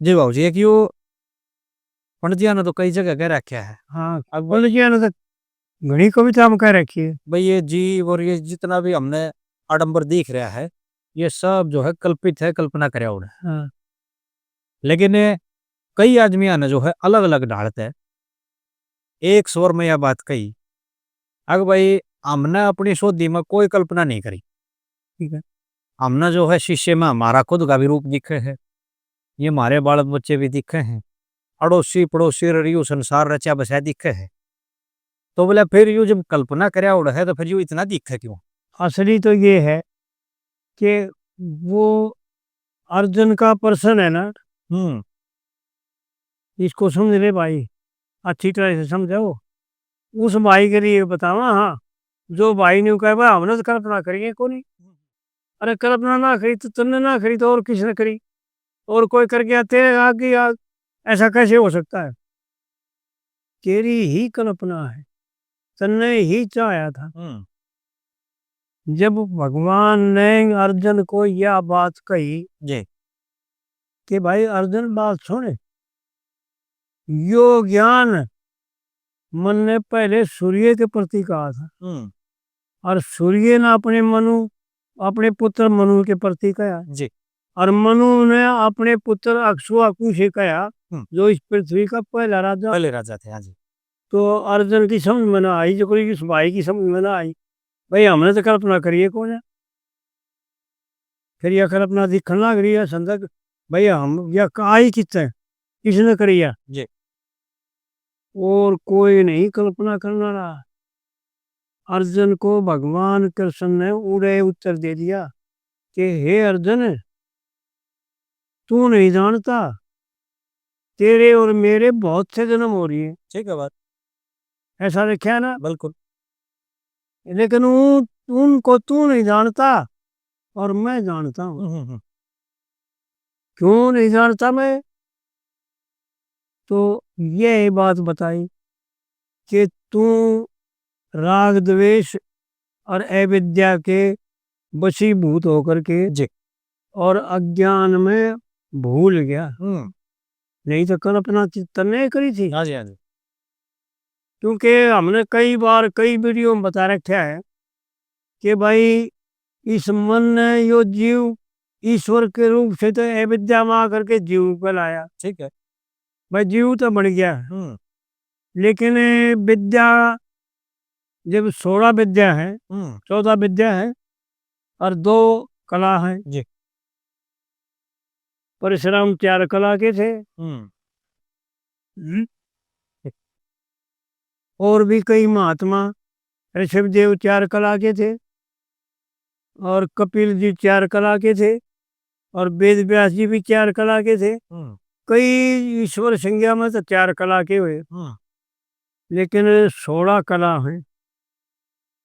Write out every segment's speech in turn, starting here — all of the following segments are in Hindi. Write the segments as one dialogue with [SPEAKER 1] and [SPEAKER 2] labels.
[SPEAKER 1] जी बाबू जी, एक यो पंडितिया ने तो कई जगह कह रखा है।
[SPEAKER 2] हाँ, अकबर जी ने तो घनी कविता में कह रखी है।
[SPEAKER 1] भाई ये जीव और ये जितना भी हमने आडंबर दिख रहा है, ये सब जो है कल्पित है, कल्पना करे उन्हें।
[SPEAKER 2] हाँ,
[SPEAKER 1] लेकिन कई आदमिया ने जो है अलग अलग ढालते है एक स्वर में यह बात कही। अगर भाई हमने अपनी शोधी में कोई कल्पना नहीं करी, ठीक है। हमने जो है शिष्य में हमारा खुद का भी रूप दिखे है, ये हमारे बालक बच्चे भी दिखे हैं, अड़ोसी पड़ोसी ररियू संसार रचा बसा दिखे है। तो बोले फिर यू जब कल्पना करे उड़ है तो फिर यू इतना दिखे क्यों?
[SPEAKER 2] असली तो ये है कि वो अर्जुन का पर्सन है ना,
[SPEAKER 1] हम्म।
[SPEAKER 2] इसको समझ ले भाई, अच्छी तरह से समझो। उस भाई के लिए बतावा। हाँ, जो भाई ने कहा भाई हमने तो कल्पना करी है, कौन? अरे कल्पना ना करी तो तुमने ना करी तो और किसने करी? और कोई कर गया तेरे आगे यार, ऐसा कैसे हो सकता है? तेरी ही कल्पना है, तुमने ही चाहा था।
[SPEAKER 1] हम्म।
[SPEAKER 2] जब भगवान ने अर्जुन को यह बात कही
[SPEAKER 1] जी।
[SPEAKER 2] कि भाई अर्जुन बात सुन, यो ज्ञान मन ने पहले सूर्य के प्रति कहा था,
[SPEAKER 1] हम्म।
[SPEAKER 2] और सूर्य ने अपने पुत्र मनु के प्रति कहा,
[SPEAKER 1] जी।
[SPEAKER 2] और मनु ने अपने पुत्र अक्षुआकु से कहा,
[SPEAKER 1] हम्म।
[SPEAKER 2] जो इस पृथ्वी का पहला राजा।
[SPEAKER 1] पहले राजा थे, हाँ जी।
[SPEAKER 2] तो अर्जुन की समझ में ना आई, जो कोई इस भाई की समझ में ना आई। भाई हमने तो कल्पना करिए कौन है? फिर यह कल्पना दिखने लग रही है संदक। भाई हम यह आई किसने, किसने करी है?
[SPEAKER 1] जी।
[SPEAKER 2] और कोई नहीं कल्पना करना रहा। अर्जुन को भगवान कृष्ण ने उड़े उत्तर दे दिया कि हे अर्जुन, तू नहीं जानता, तेरे और मेरे बहुत से जन्म हो रही है।
[SPEAKER 1] ठीक है बात।
[SPEAKER 2] ऐसा लिखा है ना।
[SPEAKER 1] बिल्कुल।
[SPEAKER 2] लेकिन उनको तू नहीं जानता और मैं जानता हूँ। क्यों नहीं जानता मैं? तो ये बात बताई कि तू राग द्वेष और अविद्या के वशीभूत होकर के
[SPEAKER 1] जी।
[SPEAKER 2] और अज्ञान में भूल गया।
[SPEAKER 1] हम्म।
[SPEAKER 2] नहीं तो कल्पना तन्ने करी थी।
[SPEAKER 1] हाँ जी, हाँ जी।
[SPEAKER 2] क्योंकि हमने कई बार कई वीडियो में बता रखा है कि भाई इस मन ने यो जीव ईश्वर के रूप से तो अविद्या में आकर के जीव को लाया।
[SPEAKER 1] ठीक है।
[SPEAKER 2] भाई जीव तो बन गया,
[SPEAKER 1] हम्म।
[SPEAKER 2] लेकिन विद्या जब 16 विद्या है,
[SPEAKER 1] हम्म।
[SPEAKER 2] 14 विद्या है, और 2 कला है।
[SPEAKER 1] जी।
[SPEAKER 2] परशुराम 4 कला के थे।
[SPEAKER 1] हम्म।
[SPEAKER 2] हम्म, और भी कई महात्मा, ऋषभदेव 4 कला के थे, और कपिल जी 4 कला के थे, और वेद व्यास जी भी 4 कला के थे।
[SPEAKER 1] हम्म।
[SPEAKER 2] कई ईश्वर संज्ञा में तो 4 कला के हुए,
[SPEAKER 1] हम्म।
[SPEAKER 2] लेकिन 16 कला है।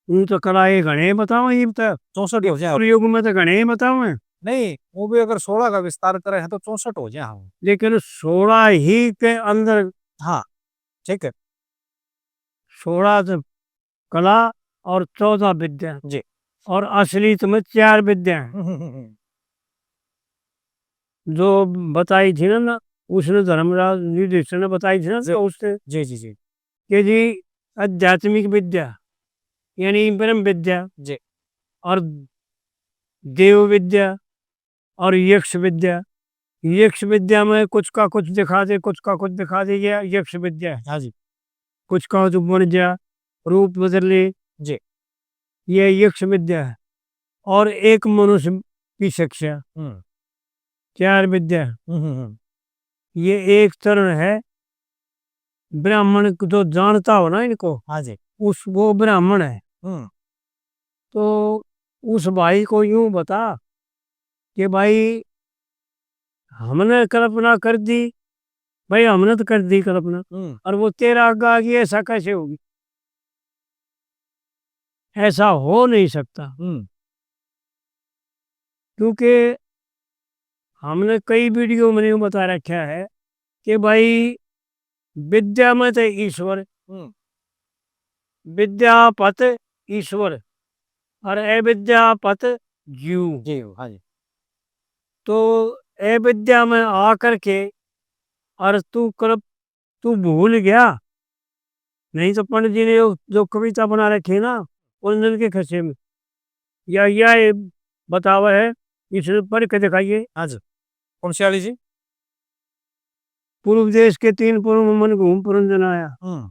[SPEAKER 2] उन तो कला ये घने बताओ, ये बता
[SPEAKER 1] 64 हो जाए।
[SPEAKER 2] युग में तो घने बताओ है।
[SPEAKER 1] नहीं, वो भी अगर 16 का विस्तार करे हैं तो 64 हो जाए। हाँ।
[SPEAKER 2] लेकिन 16 ही के अंदर
[SPEAKER 1] हाँ। ठीक है।
[SPEAKER 2] 16 तो कला और 14 विद्या,
[SPEAKER 1] जी।
[SPEAKER 2] और असली तुम्हें 4 विद्या हैं। जो बताई थी ना, उसने धर्मराज युधिष्ठिर ने बताई थी ना, तो उससे
[SPEAKER 1] जी जी जी।
[SPEAKER 2] कि जी आध्यात्मिक विद्या यानी ब्रह्म विद्या,
[SPEAKER 1] जी।
[SPEAKER 2] और देव विद्या, और यक्ष विद्या। यक्ष विद्या में कुछ का कुछ दिखा दे, कुछ का कुछ दिखा दे, ये यक्ष विद्या है।
[SPEAKER 1] हाँ जी।
[SPEAKER 2] कुछ का जो बन जा, रूप बदल ले,
[SPEAKER 1] जी।
[SPEAKER 2] ये यक्ष विद्या है। और एक मनुष्य की शिक्षा,
[SPEAKER 1] हम्म।
[SPEAKER 2] 4 विद्या।
[SPEAKER 1] हम्म।
[SPEAKER 2] ये एक तरह है ब्राह्मण को, जो जानता हो ना इनको,
[SPEAKER 1] हाँ जी।
[SPEAKER 2] उस वो ब्राह्मण है।
[SPEAKER 1] हम्म।
[SPEAKER 2] तो उस भाई को यूं बता कि भाई हमने कल्पना कर दी। भाई हमने तो कर दी कल्पना,
[SPEAKER 1] हम्म।
[SPEAKER 2] और वो तेरा आगे आ गया, ऐसा कैसे होगी? ऐसा हो नहीं सकता।
[SPEAKER 1] हम्म।
[SPEAKER 2] क्योंकि हमने कई वीडियो में यूं बता रखा है कि भाई विद्या में तो ईश्वर,
[SPEAKER 1] हम्म।
[SPEAKER 2] विद्यापत ईश्वर, और अविद्यापत जीव।
[SPEAKER 1] जी। हाँ जी।
[SPEAKER 2] तो अविद्या में आकर के और तू भूल गया। नहीं तो पंडित जी ने जो कविता बना रखी ना उलझन के खस्से में, या ये बतावा है, इसे पढ़ के दिखाइए।
[SPEAKER 1] हाँ जी, कौन सी वाली जी?
[SPEAKER 2] पूर्व देश के 3 पूर्व मन घूम पुरंजन आया।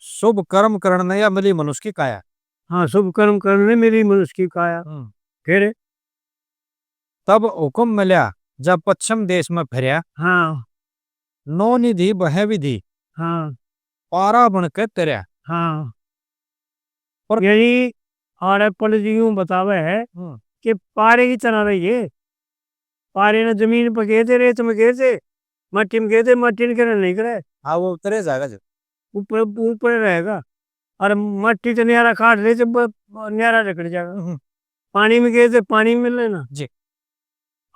[SPEAKER 1] शुभ कर्म करने या मिली मनुष्य की काया।
[SPEAKER 2] हाँ, शुभ कर्म करने मेरी मनुष्य की काया। फिर
[SPEAKER 1] तब हुक्म मिल्या जब पश्चिम देश में फिरया,
[SPEAKER 2] हाँ
[SPEAKER 1] नौ निधि बह विधि
[SPEAKER 2] हाँ
[SPEAKER 1] पारा बन के तेरया।
[SPEAKER 2] हाँ,
[SPEAKER 1] पर
[SPEAKER 2] यानी आर पंडित जी यूं बतावे है कि पारे की तरह रहिए। पारे ने जमीन पर गए थे, रेत में गए थे, मट्टी में गए थे, मट्टी ने कहना नहीं करे,
[SPEAKER 1] हाँ वो तेरे जाएगा जी।
[SPEAKER 2] ऊपर ऊपर रहेगा। और मट्टी तो न्यारा काट ले जब न्यारा रगड़ जाएगा। पानी में गए थे, पानी में लेना
[SPEAKER 1] जी।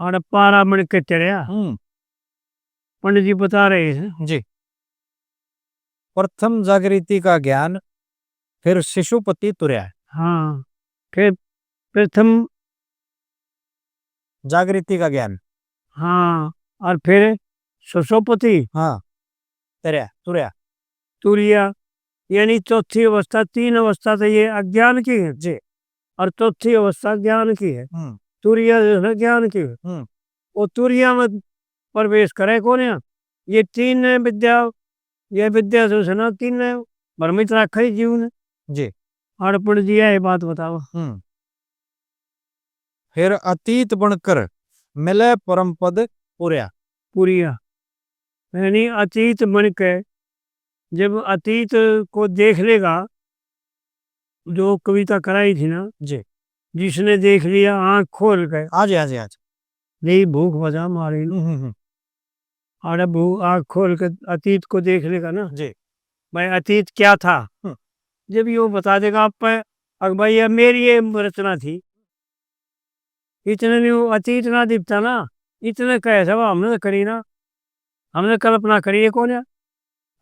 [SPEAKER 2] और पारा बन के चढ़िया। पंडित जी बता रहे हैं
[SPEAKER 1] जी। प्रथम जागृति का ज्ञान, फिर शिशुपति तुरया।
[SPEAKER 2] हाँ, फिर प्रथम
[SPEAKER 1] जागृति का ज्ञान,
[SPEAKER 2] हाँ, और फिर सुषोपति
[SPEAKER 1] हाँ तुरया तुरया।
[SPEAKER 2] तुरिया, यानी चौथी अवस्था। 3 अवस्था तो ये अज्ञान की है
[SPEAKER 1] जी।
[SPEAKER 2] और चौथी अवस्था ज्ञान की है। तुरिया जो है ज्ञान की है। वो तुरिया में प्रवेश करे कौन है? ये 3 विद्या, ये विद्या जो है ना 3 भ्रमित रखा ही जीवन
[SPEAKER 1] जी।
[SPEAKER 2] और पढ़ दिया ये बात बताओ।
[SPEAKER 1] फिर अतीत बनकर मिले परम पद पुरया।
[SPEAKER 2] पुरिया यानी अतीत बन के जब अतीत को देख लेगा, जो कविता कराई थी ना,
[SPEAKER 1] जी।
[SPEAKER 2] जिसने देख लिया आंख खोल के,
[SPEAKER 1] आज आज आज
[SPEAKER 2] नहीं भूख बजा मारी और भूख आंख खोल के अतीत को देख लेगा ना
[SPEAKER 1] जी।
[SPEAKER 2] भाई अतीत क्या था, जब ये वो बता देगा आप पे, अगर भाई ये मेरी ये रचना थी, इतने नहीं वो अतीत ना दिखता ना, इतने कैसे वो हमने तो करी ना, हमने कल्पना करी है कौन है,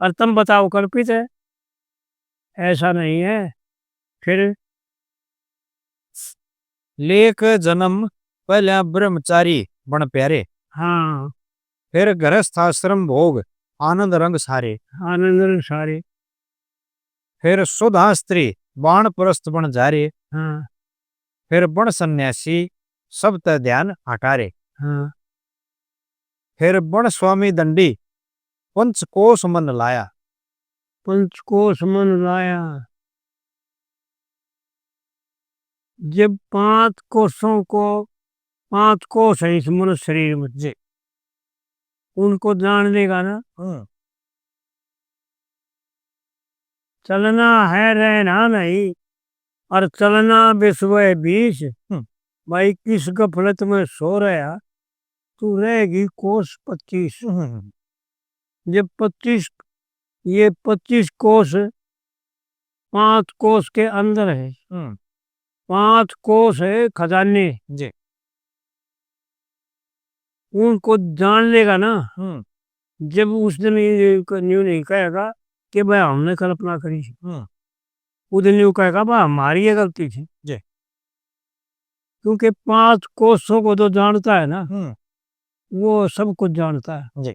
[SPEAKER 2] और तुम बताओ कल्पित है, ऐसा नहीं है। फिर
[SPEAKER 1] लेख जन्म पहले ब्रह्मचारी बन प्यारे,
[SPEAKER 2] हाँ,
[SPEAKER 1] फिर गृहस्थाश्रम भोग आनंद रंग सारे,
[SPEAKER 2] आनंद सारे,
[SPEAKER 1] फिर सुधा स्त्री बाण प्रस्थ बन जारे,
[SPEAKER 2] हाँ
[SPEAKER 1] फिर बण सन्यासी सब ते ध्यान हटारे,
[SPEAKER 2] हाँ,
[SPEAKER 1] फिर बण स्वामी दंडी पंच कोस मन लाया।
[SPEAKER 2] पंचकोश मन लाया, जब 5 कोषों को, 5 कोष है इस मनुष्य शरीर में,
[SPEAKER 1] जी।
[SPEAKER 2] उनको जान लेगा ना, चलना है रहना नहीं, और चलना विश्व बीच, भाई किस गफलत में सो रहा, तू रहेगी कोष 25। जब 25, ये 25 कोष 5 कोष के अंदर है, 5 कोष है खजाने,
[SPEAKER 1] जी।
[SPEAKER 2] उनको जान लेगा ना, जब उस दिन ये न्यू नहीं कहेगा कि भाई हमने कल्पना करी थी, उस दिन न्यू कहेगा भाई हमारी ये गलती थी।
[SPEAKER 1] जी।
[SPEAKER 2] क्योंकि 5 कोषों को तो जानता है ना, वो सब कुछ जानता है।
[SPEAKER 1] जी।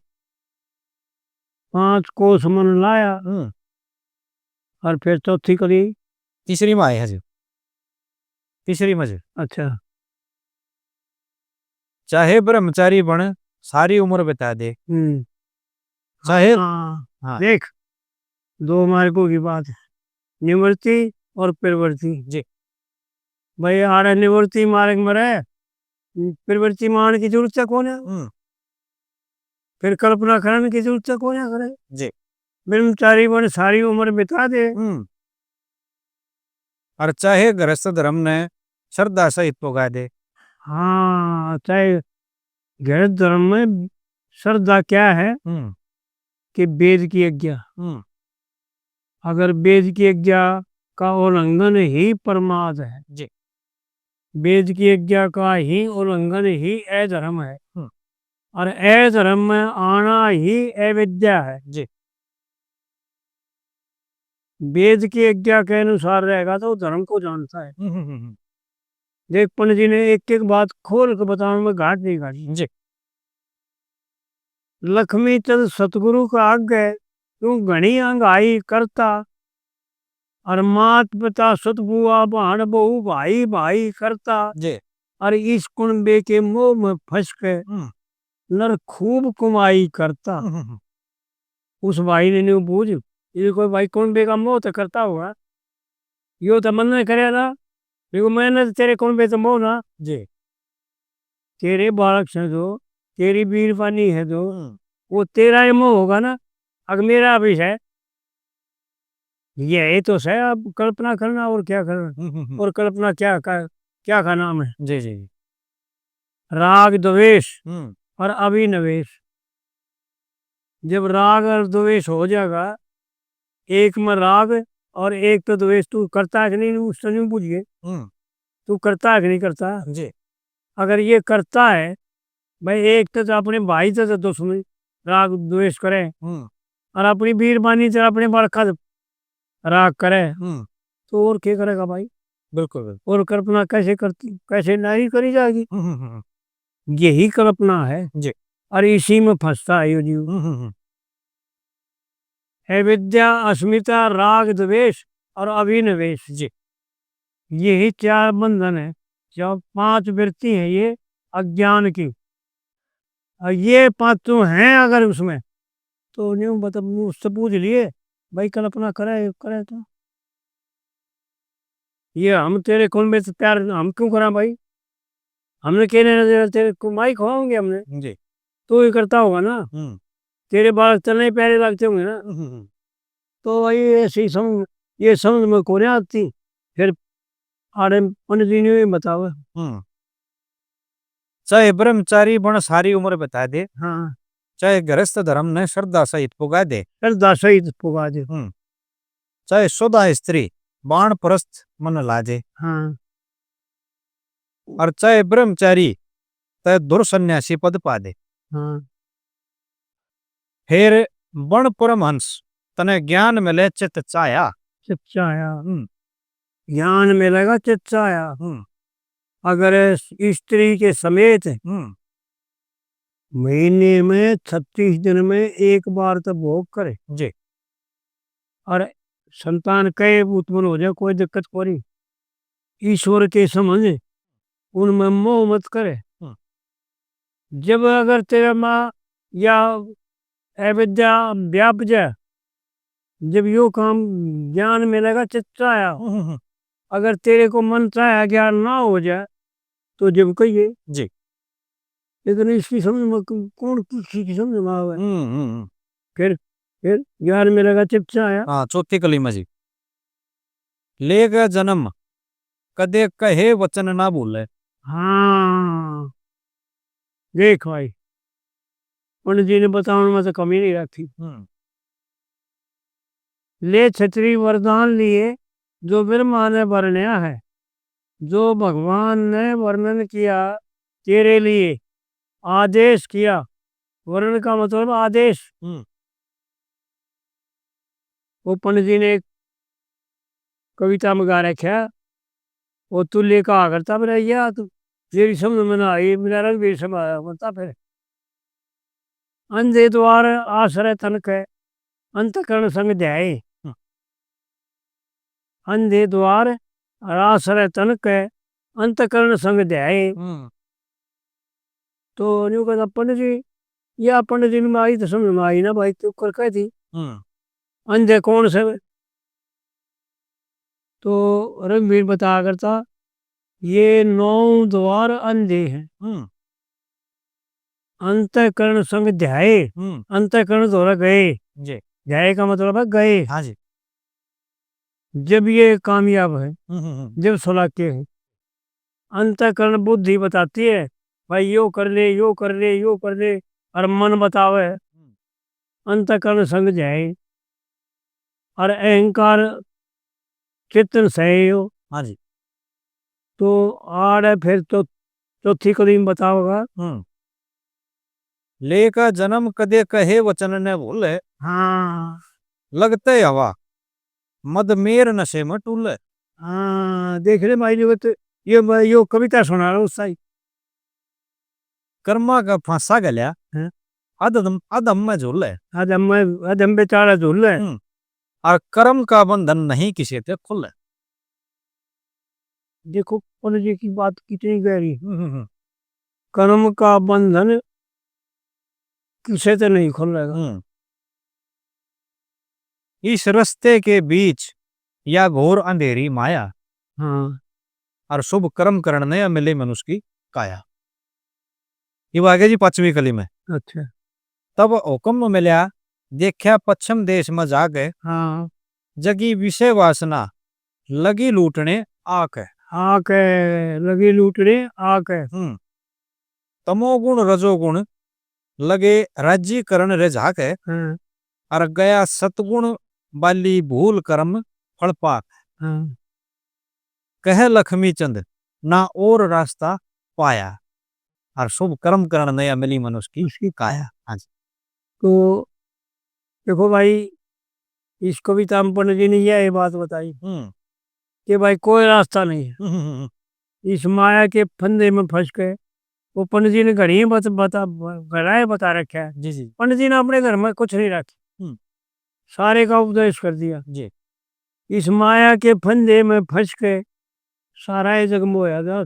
[SPEAKER 2] 5 कोष मन लाया, और फिर चौथी करी,
[SPEAKER 1] तीसरी में आए हैं जी, तीसरी में जी।
[SPEAKER 2] अच्छा,
[SPEAKER 1] चाहे ब्रह्मचारी बन सारी उम्र बिता दे, चाहे हाँ।
[SPEAKER 2] देख 2 मार्गों की बात है, निवृत्ति और प्रवृत्ति।
[SPEAKER 1] जी।
[SPEAKER 2] भाई आ रहा निवृत्ति मार्ग में रहे, प्रवृत्ति मान की जरूरत है कौन है, फिर कल्पना करने की जरूरत है कौन है करे।
[SPEAKER 1] जी।
[SPEAKER 2] ब्रह्मचारी बन सारी उम्र बिता दे,
[SPEAKER 1] और चाहे गृहस्थ धर्म ने श्रद्धा सहित पुगा दे।
[SPEAKER 2] हाँ, चाहे गैर धर्म में श्रद्धा क्या है कि वेद की आज्ञा, अगर वेद की आज्ञा का उल्लंघन ही प्रमाद है,
[SPEAKER 1] जी।
[SPEAKER 2] वेद की आज्ञा का ही उल्लंघन ही अधर्म है, और अधर्म में आना ही अविद्या है।
[SPEAKER 1] जी।
[SPEAKER 2] वेद की आज्ञा के अनुसार रहेगा तो धर्म को जानता है। देख पंडित जी ने एक एक बात खोल के बताने में घाट नहीं घाटी।
[SPEAKER 1] जी।
[SPEAKER 2] लक्ष्मी चंद सतगुरु का आगे तू घणी अंगाई करता, और मात पिता सत बुआ भाण बहु भाई भाई करता,
[SPEAKER 1] जी
[SPEAKER 2] और इस कुणबे के मोह में फंस के नर खूब कमाई करता। उस भाई ने न्यू पूछ, ये कोई भाई कुणबे का मोह तो करता होगा, यो तो मन ने करे ना, देखो मैंने तो तेरे कुणबे तो मोह ना,
[SPEAKER 1] जी
[SPEAKER 2] तेरे बालक से जो तेरी बीरबानी है जो वो तेरा ही मोह होगा ना, अगर मेरा भी है ये तो है। अब कल्पना करना और क्या करना, और कल्पना क्या का नाम है।
[SPEAKER 1] जी जी
[SPEAKER 2] राग द्वेष और अभिनिवेश, जब राग और द्वेष हो जाएगा, एक में राग और एक तो द्वेष, तू करता है कि नहीं उससे नहीं पूछिए, तू करता है कि नहीं करता।
[SPEAKER 1] जी
[SPEAKER 2] अगर ये करता है भाई, एक तो अपने भाई से तो दुश्मनी राग द्वेष करे, और अपनी बीरबानी से अपने बरखा राग करे, तो और क्या करेगा भाई।
[SPEAKER 1] बिल्कुल बिल्कुल
[SPEAKER 2] और कल्पना कैसे करती, कैसे नहीं करी जाएगी। यही कल्पना है,
[SPEAKER 1] जी
[SPEAKER 2] और इसी में फंसता है ये जीव। है विद्या अस्मिता राग द्वेष और अभिनिवेश,
[SPEAKER 1] जी
[SPEAKER 2] यही चार बंधन है, जो 5 वृत्ति है ये अज्ञान की, और ये 5 तो हैं अगर उसमें, तो न्यू मतलब उससे पूछ लिए भाई कल्पना करे करे तो ये हम तेरे खून में से प्यार हम क्यों करा भाई, हमने कहने तेरे को माई खवाओगे हमने,
[SPEAKER 1] जी
[SPEAKER 2] तो ये करता होगा ना, तेरे बाल चलने प्यारे लगते होंगे ना, तो भाई ऐसी समझ, ये समझ में को नहीं आती। फिर आड़े पंडित जी ने बताओ।
[SPEAKER 1] चाहे ब्रह्मचारी बण सारी उम्र बता दे,
[SPEAKER 2] हाँ,
[SPEAKER 1] चाहे गृहस्थ धर्म ने श्रद्धा सहित पुगा दे,
[SPEAKER 2] फिर दासई पुगा दे।
[SPEAKER 1] चाहे शुदा स्त्री बाण प्रस्थ मन लाजे,
[SPEAKER 2] हाँ,
[SPEAKER 1] और चाहे ब्रह्मचारी तय दुर सन्यासी पद पा दे।
[SPEAKER 2] हाँ,
[SPEAKER 1] फिर बण परमहंस तने ज्ञान मिले चित चाया।
[SPEAKER 2] चिपचाया,
[SPEAKER 1] हम्म,
[SPEAKER 2] ज्ञान मिलेगा चिपचाया।
[SPEAKER 1] हम्म,
[SPEAKER 2] अगर स्त्री के समेत
[SPEAKER 1] हम्म,
[SPEAKER 2] महीने में 36 दिन में एक बार तो भोग करे,
[SPEAKER 1] जी
[SPEAKER 2] और संतान कई उत्पन्न हो जाए, कोई दिक्कत कोई नहीं, ईश्वर के समझ उनमें मोह मत करे।
[SPEAKER 1] हम्म,
[SPEAKER 2] जब अगर तेरा माँ या अविद्या व्याप जाए, जब यो काम ज्ञान मिलेगा चित्ताया, अगर तेरे को मन चाहे ज्ञान ना हो जाए, तो जब कहिए,
[SPEAKER 1] जी
[SPEAKER 2] लेकिन इसकी समझ में कौन किसी की समझ में आवे।
[SPEAKER 1] हम्म।
[SPEAKER 2] फिर ज्ञान मिलेगा चित्ताया।
[SPEAKER 1] हाँ चौथी कली में जी, लेग जन्म कदे कहे वचन ना भूले।
[SPEAKER 2] हाँ, देख भाई पंडित जी ने बताने में तो कमी नहीं रखी। ले छत्री वरदान लिए जो ब्रह्मा ने वर्ण्या है, जो भगवान ने वर्णन किया तेरे लिए, आदेश किया। वर्णन का मतलब आदेश। वो पंडित जी ने एक कविता में गा रखा, वो तुल्य कहा करता भैया तू मेरी समझ में ना आई, मेरा रंग भी समझ आया बोलता। फिर अंधे द्वार आश्रय तन के अंतकरण संग ध्याये, अंधे द्वार आश्रय तन के अंतकरण संग ध्याये। तो न्यू कहता पंडित जी, या पंडित जी में आई तो समझ में आई ना भाई, तू कर कह थी अंधे कौन से। तो रघुवीर बताया करता, ये 9 द्वार अंधे हैं, अंतकरण संग ध्याये, अंतकरण द्वारा गए,
[SPEAKER 1] जी
[SPEAKER 2] ध्याये का मतलब है गए।
[SPEAKER 1] हाँ जी
[SPEAKER 2] जब ये कामयाब है, जब सुलाके है, अंतकरण बुद्धि बताती है भाई यो कर ले यो कर ले यो कर ले, और मन बतावे अंतकरण संग जाए, और अहंकार चित्त सहे हो।
[SPEAKER 1] हाँ जी
[SPEAKER 2] तो आड़ है फिर तो चौथी कड़ी में बताओगा।
[SPEAKER 1] लेका जन्म कदे कहे वचन ने भूले,
[SPEAKER 2] हाँ,
[SPEAKER 1] लगते हवा मद मेर नशे में टूले।
[SPEAKER 2] हाँ, देख रहे भाई लोग, तो ये मैं यो कविता सुना रहा हूँ साई।
[SPEAKER 1] कर्मा का फांसा गल्या
[SPEAKER 2] हैं?
[SPEAKER 1] अधम अधम में झूल है,
[SPEAKER 2] अदम बेचारा झूल है।
[SPEAKER 1] और कर्म का बंधन नहीं किसी से खुल है।
[SPEAKER 2] देखो पद जी की बात कितनी गहरी। कर्म का बंधन किसे से नहीं खुल रहेगा।
[SPEAKER 1] इस रास्ते के बीच या घोर अंधेरी माया,
[SPEAKER 2] हाँ
[SPEAKER 1] और शुभ कर्म करने मिले मनुष्य की काया। ये आगे जी 5वीं कली में।
[SPEAKER 2] अच्छा।
[SPEAKER 1] तब हुक्म मिल्या देखा पश्चिम देश में जाके,
[SPEAKER 2] हाँ
[SPEAKER 1] जगी विषय वासना लगी लूटने आके।
[SPEAKER 2] आके लगी लूटने आके।
[SPEAKER 1] तमोगुण रजोगुण लगे राज्यकरण रे झाके,
[SPEAKER 2] हाँ
[SPEAKER 1] और गया सतगुण बाली भूल कर्म फल पाक।
[SPEAKER 2] हाँ।
[SPEAKER 1] कह लक्ष्मी चंद ना और रास्ता पाया, और शुभ कर्म करने नया मिली मनुष्य की
[SPEAKER 2] उसकी
[SPEAKER 1] काया। हाँ जी।
[SPEAKER 2] तो देखो भाई, इस कविता में पंडित जी ने यह बात बताई कि भाई कोई रास्ता नहीं है, इस माया के फंदे में फंस गए। वो पंडित जी ने घड़ी बता रखा है।
[SPEAKER 1] जी जी
[SPEAKER 2] पंडित जी ने अपने घर में कुछ नहीं रखा, सारे का उपदेश कर दिया।
[SPEAKER 1] जी।
[SPEAKER 2] इस माया के फंदे में फंस के सारा ये जग मोया जा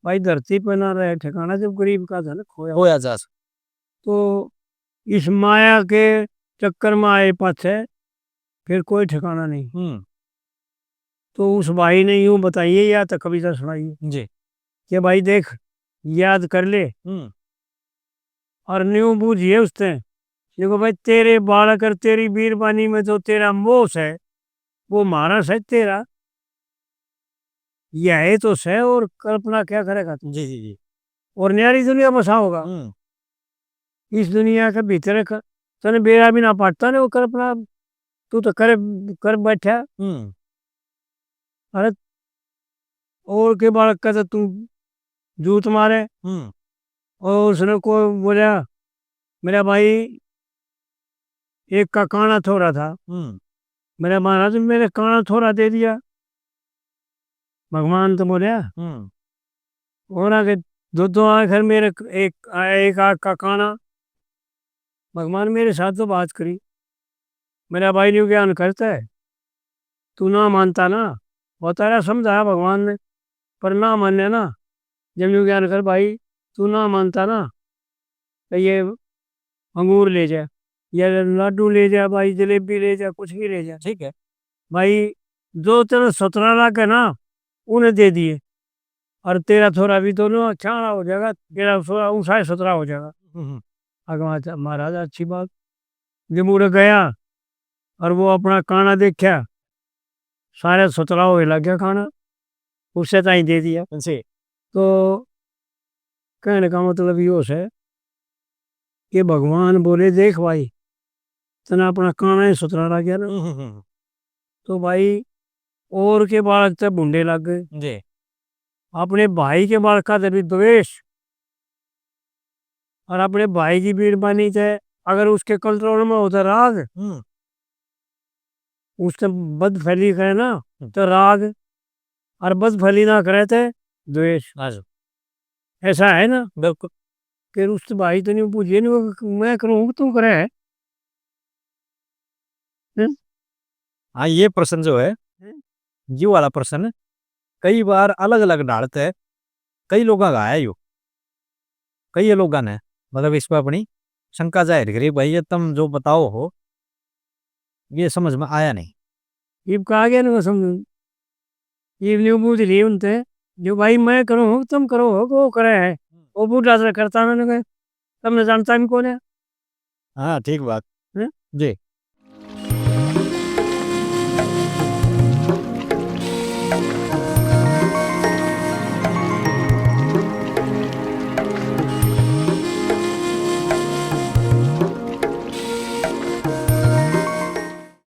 [SPEAKER 2] भाई, धरती पर ना रहे ठिकाना जब गरीब का धन खोया।
[SPEAKER 1] होया जा।
[SPEAKER 2] तो इस माया के चक्कर में आए पाछे फिर कोई ठिकाना नहीं। तो उस भाई ने यूं बताइए या तो कविता सुनाइए
[SPEAKER 1] जी।
[SPEAKER 2] कि भाई देख, याद कर ले और न्यू बूझिए उसने। देखो भाई, तेरे बालक और तेरी बीरबानी में जो तेरा मोह है वो मानस है तेरा, यह तो है। और कल्पना क्या करेगा तू।
[SPEAKER 1] जी जी जी।
[SPEAKER 2] और न्यारी दुनिया बसा होगा इस दुनिया के भीतर तने बेरा भी ना पाटता ने वो कल्पना। तू तो कर बैठा। अरे और के बालक का तो तू जूत मारे। और उसने को बोला मेरा भाई एक का काना थोड़ा था, मेरा महाराज मेरे काना थोड़ा दे दिया। भगवान तो बोले और आगे दो आखिर मेरे एक आग का काना। भगवान मेरे साथ तो बात करी, मेरा भाई न्यू ज्ञान करता है, तू ना मानता ना। बताया समझाया भगवान ने, पर ना मानने ना। जब न्यू ज्ञान कर भाई, तू ना मानता ना तो ये अंगूर ले जा, या लड्डू ले जा भाई, जलेबी ले जा, कुछ भी ले जा, ठीक है भाई। जो तेरे 17 लाख है ना उन्हें दे दिए, और तेरा थोड़ा भी दोनों छाना हो जाएगा, तेरा थोड़ा ऊँचाई 17 हो जाएगा। अगवा महाराज अच्छी बात। जब उड़ गया और वो अपना काना देखा, सारे 17 हो लग गया खाना, उससे ताई दे दिया। तो कहने का मतलब यो है कि भगवान बोले देख भाई, तना अपना काना ही 17 लग गया ना। तो भाई और के बालक तक भूडे लग गए जी। अपने भाई के बालक का भी द्वेष, और अपने भाई की बीरबानी थे अगर उसके कंट्रोल में होता राग, उसने बद फैली करे ना तो राग, और बद फैली ना करे थे द्वेष। ऐसा है ना। बिल्कुल। फिर उस भाई तो नहीं पूछिए नहीं, मैं करूँ तू करे है।
[SPEAKER 1] हाँ, ये प्रश्न जो है, ये वाला प्रश्न कई बार अलग अलग डालते है, कई लोग गाया यो, कई लोग ने मतलब इस पर अपनी शंका जाहिर करी, भाई ये तुम जो बताओ हो ये समझ में आया नहीं।
[SPEAKER 2] ये कहा गया ना समझ, ये न्यू बूझ रही उनते जो भाई मैं करूँ तुम करो हो वो करे है, वो बूढ़ा से करता मैंने कहा तुमने जानता नहीं कौन है।
[SPEAKER 1] हाँ ठीक बात।
[SPEAKER 2] हैं?
[SPEAKER 1] जी।